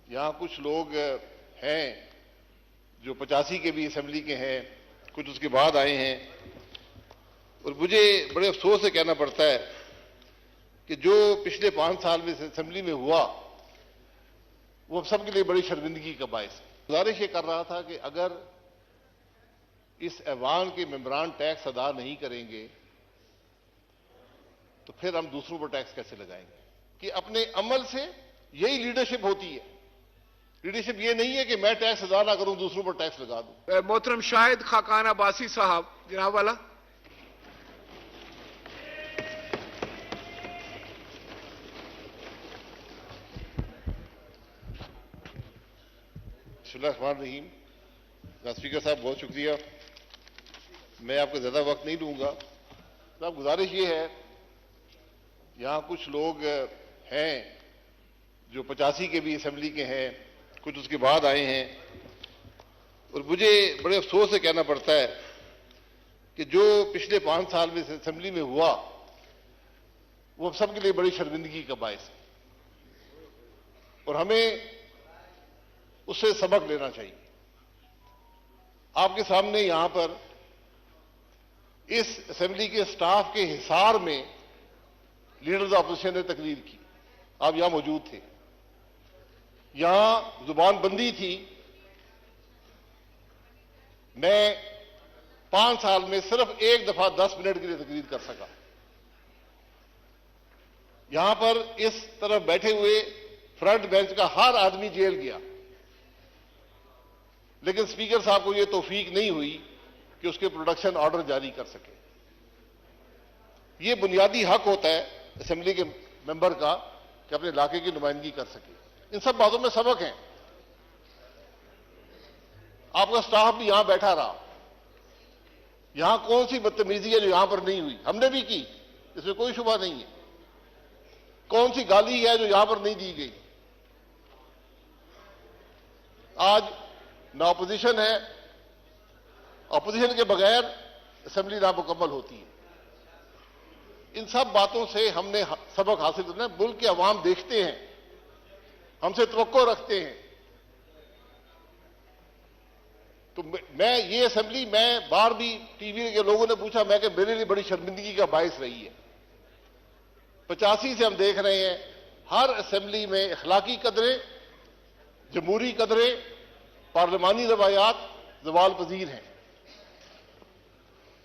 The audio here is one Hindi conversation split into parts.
यहाँ कुछ लोग हैं जो 85 के भी असेंबली के हैं, कुछ उसके बाद आए हैं, और मुझे बड़े अफसोस से कहना पड़ता है कि जो पिछले 5 साल में असेंबली में हुआ वो हम सब के लिए बड़ी शर्मिंदगी का बायस है। गुजारिश ये कर रहा था कि अगर इस ऐवान के मेंबरान टैक्स अदा नहीं करेंगे तो फिर हम दूसरों पर टैक्स कैसे लगाएंगे? कि अपने अमल से यही लीडरशिप होती है। लीडरशिप ये नहीं है कि मैं टैक्स अदा ना करूं, दूसरों पर टैक्स लगा दूं। मोहतरम शाहिद खाकान अब्बासी साहब, जनाब वाला। बिस्मिल्लाहिर्रहमानिर्रहीम। स्पीकर साहब बहुत शुक्रिया, मैं आपको ज्यादा वक्त नहीं लूंगा। साहब गुजारिश ये है, यहाँ कुछ लोग हैं जो 85 के भी असेंबली के हैं, कुछ उसके बाद आए हैं, और मुझे बड़े अफसोस से कहना पड़ता है कि जो पिछले 5 साल में असेंबली में हुआ वो हम सब के लिए बड़ी शर्मिंदगी का बायस है, और हमें उससे सबक लेना चाहिए। आपके सामने यहां पर इस असेंबली के स्टाफ के हिसार में लीडर ऑफ अपोजिशन ने तकरीर की, आप यहां मौजूद थे। यहां जुबान बंदी थी। मैं 5 साल में सिर्फ एक दफा 10 मिनट के लिए तकरीर कर सका। यहां पर इस तरफ बैठे हुए फ्रंट बेंच का हर आदमी जेल गया, लेकिन स्पीकर साहब को यह तौफीक नहीं हुई कि उसके प्रोडक्शन ऑर्डर जारी कर सके। यह बुनियादी हक होता है असेंबली के मेंबर का कि अपने इलाके की नुमाइंदगी कर सके। इन सब बातों में सबक है। आपका स्टाफ भी यहां बैठा रहा। यहां कौन सी बदतमीजी है जो यहां पर नहीं हुई? हमने भी की, इसमें कोई शुबा नहीं है। कौन सी गाली है जो यहां पर नहीं दी गई? आज ना अपोजिशन है, अपोजिशन के बगैर असेंबली नामुकम्मल होती है। इन सब बातों से हमने सबक हासिल करना है। मुल्क के अवाम देखते हैं, हमसे तवक्को रखते हैं। तो मैं ये असेंबली, मैं बार भी टीवी के लोगों ने पूछा, मैं कि मेरे लिए बड़ी शर्मिंदगी का बायस रही है। 85 से हम देख रहे हैं हर असेंबली में अखलाकी कदरें, जमहूरी कदरें, पार्लिमानी रवायात ज़वाल पजीर हैं,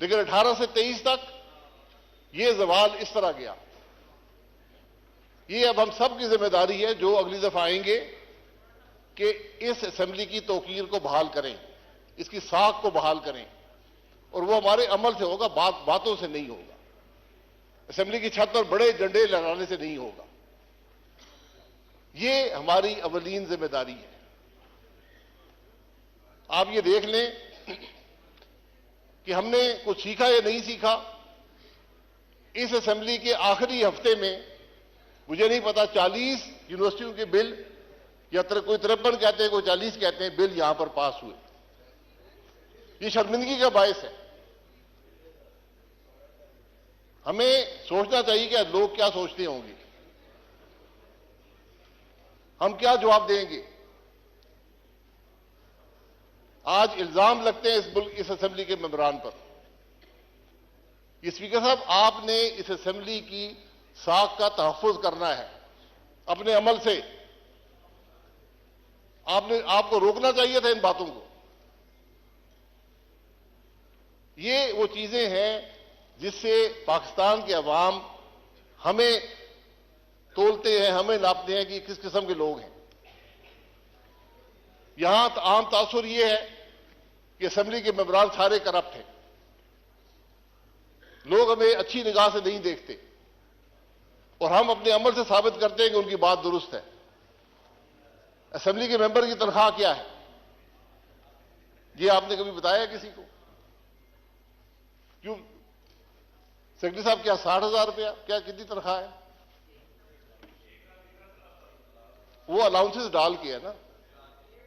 लेकिन 18 से 23 तक ये ज़वाल इस तरह गया। ये अब हम सब की जिम्मेदारी है जो अगली दफा आएंगे कि इस असेंबली की तौकीर को बहाल करें, इसकी साख को बहाल करें, और वो हमारे अमल से होगा, बातों से नहीं होगा। असेंबली की छत पर बड़े झंडे लहराने से नहीं होगा। ये हमारी अवलीन जिम्मेदारी है। आप ये देख लें कि हमने कुछ सीखा या नहीं सीखा। इस असेंबली के आखिरी हफ्ते में मुझे नहीं पता 40 यूनिवर्सिटियों के बिल, या कोई 53 कहते हैं, कोई 40 कहते हैं, बिल यहां पर पास हुए। ये शर्मिंदगी का बायस है। हमें सोचना चाहिए कि लोग क्या सोचते होंगे, हम क्या जवाब देंगे। आज इल्जाम लगते हैं इस असेंबली के मेंबरान पर। ये स्पीकर साहब, आपने इस असेंबली की साख का तहफ़्फ़ुज़ करना है अपने अमल से। आपको रोकना चाहिए था इन बातों को। ये वो चीजें हैं जिससे पाकिस्तान के अवाम हमें तोलते हैं, हमें नापते हैं कि किस किस्म के लोग हैं। यहां आम तासुर यह है कि असेंबली के मेंबरान सारे करप्ट हैं। लोग हमें अच्छी निगाह से नहीं देखते, और हम अपने अमल से साबित करते हैं कि उनकी बात दुरुस्त है। असेंबली के मेंबर की तनख्वाह क्या है, ये आपने कभी बताया किसी को? क्यों सेक्रेटरी साहब, क्या 60,000 रुपया, क्या कितनी तनख्वाह है? वो अलाउंसेस डाल के है ना,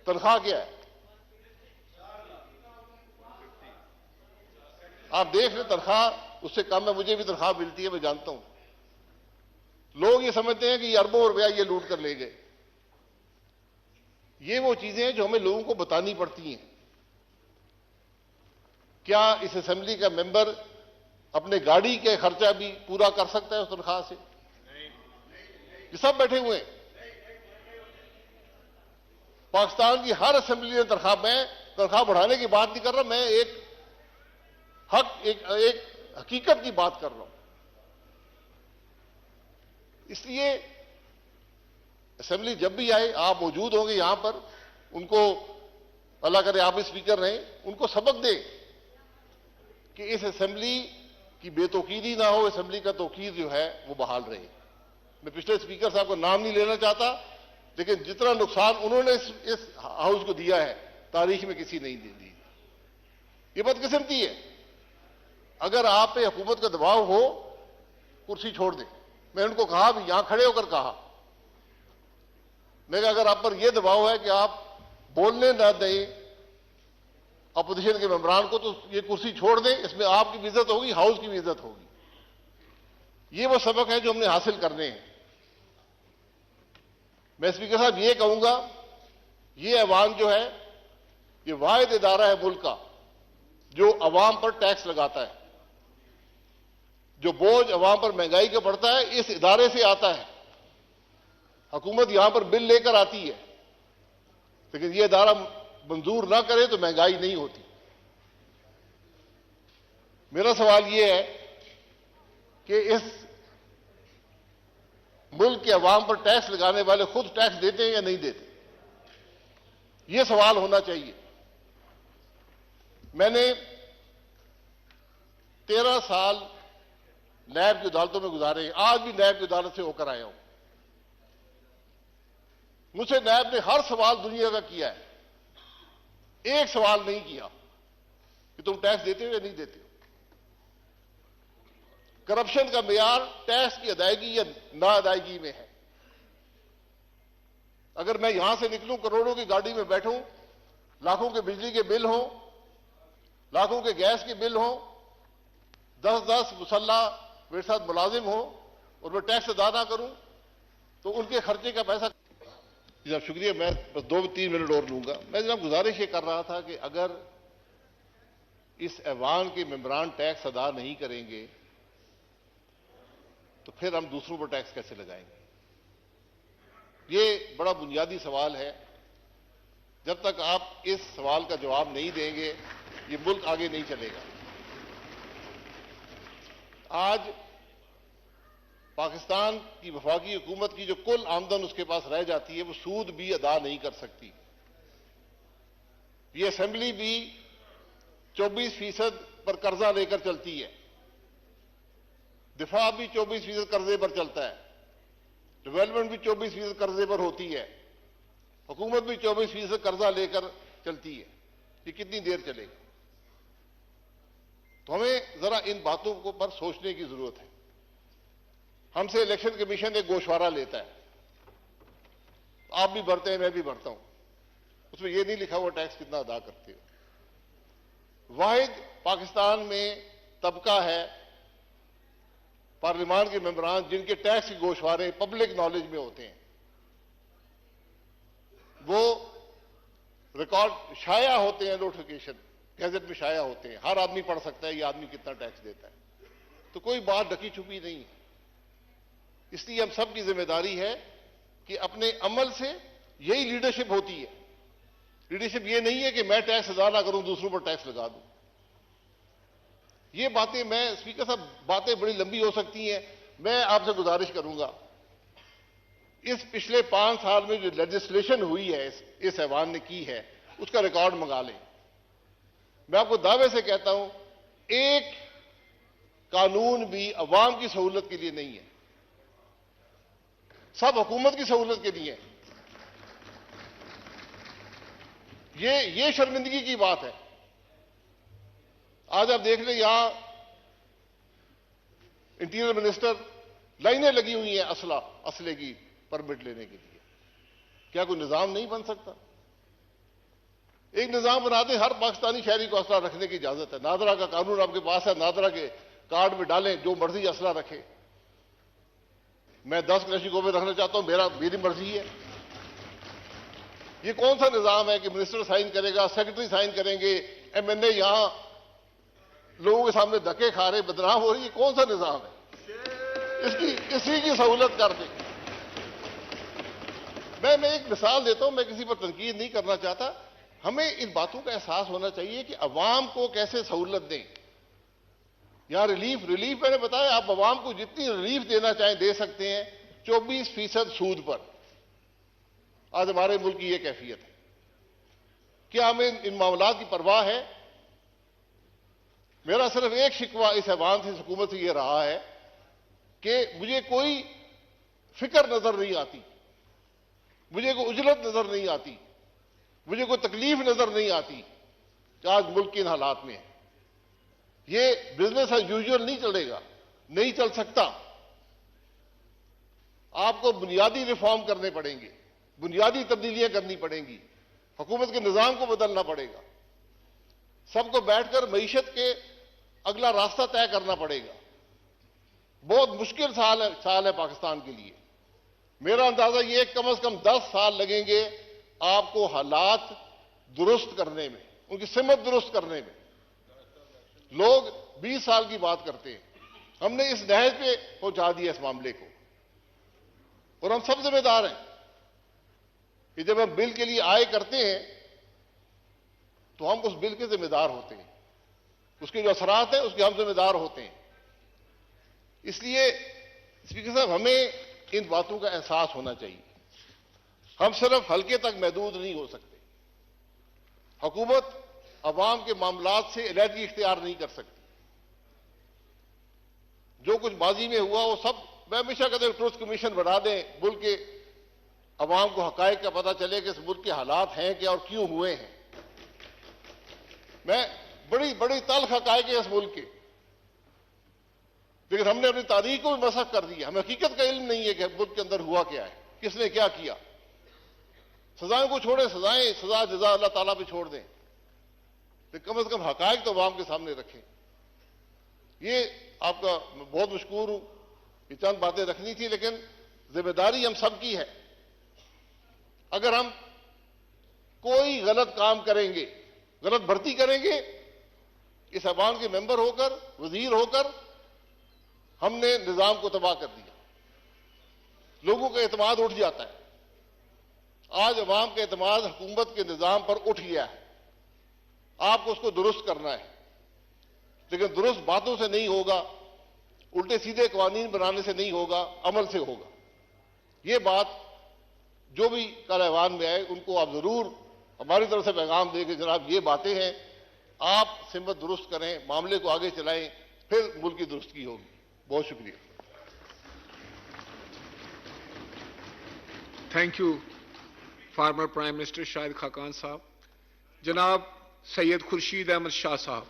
तनख्वाह क्या है? आप देख रहे, तनख्वाह उससे कम है। मुझे भी तनख्वाह मिलती है, मैं जानता हूं। लोग ये समझते हैं कि अरबों रुपया ये लूट कर ले गए। ये वो चीजें हैं जो हमें लोगों को बतानी पड़ती हैं। क्या इस असेंबली का मेंबर अपने गाड़ी के खर्चा भी पूरा कर सकता है उस तनख्वाह से? ये सब बैठे हुए हैं। पाकिस्तान की हर असेंबली में तनख्वाह बढ़ाने की बात नहीं कर रहा, मैं एक हकीकत की बात कर रहा हूं। इसलिए असेंबली जब भी आए, आप मौजूद होंगे यहां पर, उनको अल्लाह करे आप स्पीकर रहें, उनको सबक दें कि इस असेंबली की बेतौकीदी ना हो, असेंबली का तौकीर जो है वो बहाल रहे। मैं पिछले स्पीकर साहब का नाम नहीं लेना चाहता, लेकिन जितना नुकसान उन्होंने इस हाउस को दिया है तारीख में किसी नहीं दी। ये बदकिस्मती है। अगर आप पे हुकूमत का दबाव हो, कुर्सी छोड़ दें। मैं उनको कहा भी, यहां खड़े होकर कहा, मैं अगर आप पर यह दबाव है कि आप बोलने ना दें अपोजिशन के मेंबरान को, तो ये कुर्सी छोड़ दें। इसमें आपकी भी इज्जत होगी, हाउस की भी इज्जत होगी। ये वो सबक है जो हमने हासिल करने हैं। मैं स्पीकर साहब ये कहूंगा, ये ऐवान जो है, ये वाहिद इदारा है मुल्क का जो अवाम पर टैक्स लगाता है। जो बोझ अवाम पर महंगाई का पड़ता है, इस इदारे से आता है। हुकूमत यहां पर बिल लेकर आती है, लेकिन यह इदारा मंजूर ना करे तो महंगाई नहीं होती। मेरा सवाल यह है कि इस मुल्क के अवाम पर टैक्स लगाने वाले खुद टैक्स देते हैं या नहीं देते? यह सवाल होना चाहिए। मैंने 13 साल नैब की अदालतों में गुजारे हैं, आज भी नैब की अदालत से होकर आया हूं। मुझसे नैब ने हर सवाल दुनिया का किया है, एक सवाल नहीं किया कि तुम टैक्स देते हो या नहीं देते हो। करप्शन का मेयार टैक्स की अदायगी या ना अदायगी में है। अगर मैं यहां से निकलूं, करोड़ों की गाड़ी में बैठूं, लाखों के बिजली के बिल हों, लाखों के गैस के बिल हों, 10-10 मुसल्ला मेरे साथ मुलाजिम हो और मैं टैक्स अदा ना करूं, तो उनके खर्चे का पैसा। जनाब शुक्रिया, मैं बस 2-3 मिनट और लूंगा। मैं जनाब गुजारिश ये कर रहा था कि अगर इस ऐवान के मेंबरान टैक्स अदा नहीं करेंगे तो फिर हम दूसरों पर टैक्स कैसे लगाएंगे? ये बड़ा बुनियादी सवाल है। जब तक आप इस सवाल का जवाब नहीं देंगे, ये मुल्क आगे नहीं चलेगा। आज पाकिस्तान की वफाकी हुकूमत की जो कुल आमदन उसके पास रह जाती है, वो सूद भी अदा नहीं कर सकती। ये असेंबली भी 24% पर कर्जा लेकर चलती है, दिफा भी 24% कर्जे पर चलता है, डेवलपमेंट भी 24% कर्जे पर होती है, हुकूमत भी 24% कर्जा लेकर चलती है। ये कितनी देर चलेगी? तो हमें जरा इन बातों को पर सोचने की जरूरत है। हमसे इलेक्शन कमीशन एक गोशवारा लेता है, आप भी भरते हैं, मैं भी भरता हूं, उसमें यह नहीं लिखा हुआ टैक्स कितना अदा करते हो। वाहिद पाकिस्तान में तबका है पार्लियामान के मेंबरान जिनके टैक्स के गोशवारे पब्लिक नॉलेज में होते हैं। वो रिकॉर्ड शाया होते हैं, नोटिफिकेशन गैजेट में शाया होते हैं, हर आदमी पढ़ सकता है ये आदमी कितना टैक्स देता है। तो कोई बात ढकी छुपी नहीं है। इसलिए हम सब की जिम्मेदारी है कि अपने अमल से यही लीडरशिप होती है। लीडरशिप ये नहीं है कि मैं टैक्स अदा ना करूं, दूसरों पर टैक्स लगा दूं। ये बातें, मैं स्पीकर साहब, बातें बड़ी लंबी हो सकती हैं। मैं आपसे गुजारिश करूंगा, इस पिछले 5 साल में जो लेजिस्लेशन हुई है इस ऐवान ने की है, उसका रिकॉर्ड मंगा लें। मैं आपको दावे से कहता हूं, एक कानून भी अवाम की सहूलत के लिए नहीं है, सब हुकूमत की सहूलत के लिए है। ये शर्मिंदगी की बात है। आज आप देख लें, यहां इंटीरियर मिनिस्टर लाइनें लगी हुई हैं असले की परमिट लेने के लिए। क्या कोई निजाम नहीं बन सकता? एक निजाम बना दें, हर पाकिस्तानी शहरी को असला रखने की इजाजत है। नादरा का कानून आपके पास है, नादरा के कार्ड में डालें, जो मर्जी असला रखे। मैं 10 क्लैशिकों में रखना चाहता हूं, मेरी मर्जी है। ये कौन सा निजाम है कि मिनिस्टर साइन करेगा, सेक्रेटरी साइन करेंगे, एमएनए यहां लोगों के सामने धक्के खा रहे, बदनाम हो रही, ये कौन सा निजाम है? इसी की सहूलत कर दे। मैं एक मिसाल देता हूं, मैं किसी पर तनकीद नहीं करना चाहता। हमें इन बातों का एहसास होना चाहिए कि अवाम को कैसे सहूलत दें। यहां रिलीफ मैंने बताया, आप अवाम को जितनी रिलीफ देना चाहें दे सकते हैं। 24% सूद पर आज हमारे मुल्क की यह कैफियत है। क्या हमें इन मामलात की परवाह है? मेरा सिर्फ एक शिकवा इस अवाम से, इस हुकूमत से यह रहा है कि मुझे कोई फिक्र नजर नहीं आती, मुझे कोई उजलत नजर नहीं आती, मुझे कोई तकलीफ नजर नहीं आती कि आज मुल्क के इन हालात में है। ये बिजनेस एज यूजुअल नहीं चलेगा, नहीं चल सकता। आपको बुनियादी रिफॉर्म करने पड़ेंगे, बुनियादी तब्दीलियां करनी पड़ेंगी, हुकूमत के निजाम को बदलना पड़ेगा, सबको बैठकर मईशत के अगला रास्ता तय करना पड़ेगा। बहुत मुश्किल साल है पाकिस्तान के लिए। मेरा अंदाजा ये कम से कम 10 साल लगेंगे आपको हालात दुरुस्त करने में, उनकी सिमत दुरुस्त करने में। लोग 20 साल की बात करते हैं, हमने इस नहज पे पहुंचा दिया इस मामले को, और हम सब जिम्मेदार हैं कि जब हम बिल के लिए आए करते हैं तो हम उस बिल के जिम्मेदार होते हैं, उसके जो असरात हैं उसके हम जिम्मेदार होते हैं। इसलिए स्पीकर साहब, हमें इन बातों का एहसास होना चाहिए। हम सिर्फ हल्के तक महदूद नहीं हो सकते। हुकूमत अवाम के मामलात से अलहदगी इख्तियार नहीं कर सकती। जो कुछ माजी में हुआ वो सब, मैं हमेशा कहता हूं ट्रुथ कमीशन बना दें, मुल्क के अवाम को हकायक का पता चले कि इस मुल्क के हालात हैं क्या और क्यों हुए हैं। मैं बड़ी तल्ख हकायक है इस मुल्क के, लेकिन हमने अपनी तारीख को भी मसख कर दिया। हमें हकीकत का इल्म नहीं है कि मुल्क के अंदर हुआ क्या है, किसने क्या किया। सजाएं को छोड़े, सजा जजा अल्लाह ताला पे छोड़ दें, लेकिन कम से कम हकायक तो अवाम के सामने रखें। ये आपका बहुत मशकूर हूं, ये चंद बातें रखनी थी, लेकिन जिम्मेदारी हम सब की है। अगर हम कोई गलत काम करेंगे, गलत भर्ती करेंगे, इस अवाम के मेंबर होकर, वजीर होकर हमने निजाम को तबाह कर दिया। लोगों का एतमाद उठ जाता है। आज अवाम का एतमाद हुकूमत के निजाम पर उठ गया है। आपको उसको दुरुस्त करना है, लेकिन दुरुस्त बातों से नहीं होगा, उल्टे सीधे कानून बनाने से नहीं होगा, अमल से होगा। ये बात जो भी कल ऐवान में आए उनको आप जरूर हमारी तरफ से पैगाम दें कि जनाब ये बातें हैं, आप सिमत दुरुस्त करें, मामले को आगे चलाएं, फिर मुल्क की दुरुस्ती होगी। बहुत शुक्रिया। Thank you former prime minister Shahid Khaqan साहब। जनाब सैयद खुर्शीद अहमद शाह साहब।